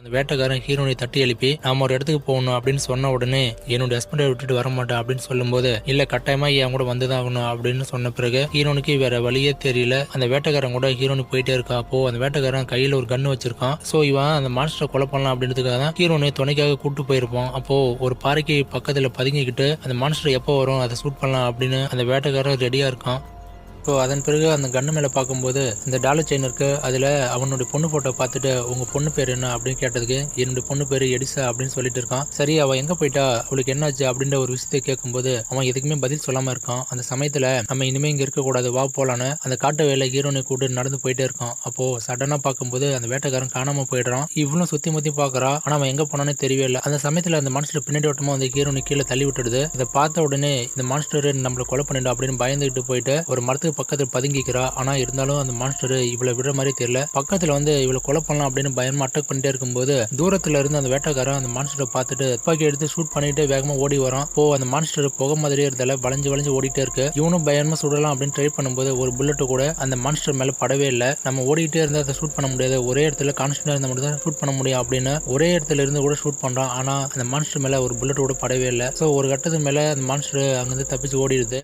அந்த வேட்டைக்காரன் ஹீரோனை தட்டி எழுப்பி நாம ஒரு இடத்துக்கு போகணும் அப்படின்னு சொன்ன உடனே என்னோட ஹஸ்பண்டை விட்டுட்டு வர மாட்டேன் அப்படின்னு சொல்லும்போது இல்ல கட்டாயமா என் கூட வந்துதான் ஆகணும் அப்படின்னு சொன்ன பிறகு ஹீரோனுக்கு வேற வழியே தெரியல. அந்த வேட்டைக்காரன் கூட ஹீரோனு போயிட்டே இருக்கா. அப்போ அந்த வேட்டைக்காரன் கையில ஒரு கன்னு வச்சிருக்கான். சோ இவன் அந்த மான்ஸ்டரை கொலை பண்ணலாம் அப்படின்றதுக்காக தான் ஹீரோனை துணைக்காக கூட்டு போயிருப்பான். அப்போ ஒரு பாறைக்கு பக்கத்துல பதுங்கிக்கிட்டு அந்த மான்ஸ்டர் எப்போ வரும் அதை ஷூட் பண்ணலாம் அப்படின்னு அந்த வேட்டைக்காரன் ரெடியா இருக்கான். ஸோ அதன் பிறகு அந்த கண்ணு மேலே பார்க்கும்போது இந்த டாலர் செயின் இருக்கு. அதில் அவனுடைய பொண்ணு போட்டோ பார்த்துட்டு உங்க பொண்ணு பேர் என்ன அப்படின்னு கேட்டதுக்கு என்னுடைய பொண்ணு பேர் எடிசா அப்படின்னு சொல்லிட்டு இருக்கான். சரி அவள் எங்க போயிட்டா, அவளுக்கு என்னாச்சு அப்படின்ற ஒரு விஷயத்தை கேட்கும்போது அவன் எதுக்குமே பதில் சொல்லாம இருக்கான். அந்த சமயத்துல நம்ம இனிமே இங்க இருக்கக்கூடாது, வா போலான்னு அந்த காட்டு வேலை ஹீரோனை கூட்டு நடந்து போயிட்டே இருக்கான். அப்போ சடனா பார்க்கும்போது அந்த வேட்டைக்காரன் காணாம போயிடுறான். இவளும் சுத்தி முத்தி பாக்குறா, ஆனா அவன் எங்க போனானே தெரியவே இல்லை. அந்த சமயத்துல அந்த மான்ஸ்டர் பின்னாடி ஓட்டமா அந்த ஹீரோனை கீழே தள்ளி விட்டுடுது. இதை பார்த்த உடனே இந்த மான்ஸ்டர் நம்மளை கொலை பண்ணிடும் அப்படின்னு பயந்துகிட்டு போயிட்டு ஒரு மரத்துக்கு பக்கத்துல பதுங்கிக்கிறா. ஆனா இருந்தாலும் அந்த மான்ஸ்டர் இவளை விடுற மாதிரி தெரியல. பக்கத்துல இவளை கொலை பண்ணலாம் அப்படின்னு பயமா அட்டாக் பண்ணிட்டே இருக்கும்போது தூரத்துல இருந்து அந்த வேட்டைக்காரன் அந்த மான்ஸ்டரை பார்த்துட்டு துப்பாக்கி எடுத்து ஷூட் பண்ணிட்டு வேகமா ஓடி வரான். அந்த மான்ஸ்டர் புகை மாதிரியே இருந்தால வளைஞ்சு ஓடிட்டே இருக்கு. இவனும் பயமா சுடலாம் அப்படின்னு ட்ரை பண்ணும்போது ஒரு புல்லட் கூட அந்த மான்ஸ்டர் மேல படவே இல்லை. நம்ம ஓடிட்டே இருந்தா அதை ஷூட் பண்ண முடியாது, ஒரே இடத்துல கான்ஸ்டன்டா இருந்தா மட்டும் தான் ஷூட் பண்ண முடியும் அப்படின்னு ஒரே இடத்துல இருந்து கூட ஷூட் பண்றான். ஆனா அந்த மான்ஸ்டர் மேல ஒரு புல்லட் கூட படவே இல்லை. சோ ஒரு கட்டத்துக்கு மேல அந்த மான்ஸ்டர் அங்கிருந்து தப்பிச்சு ஓடிடுது.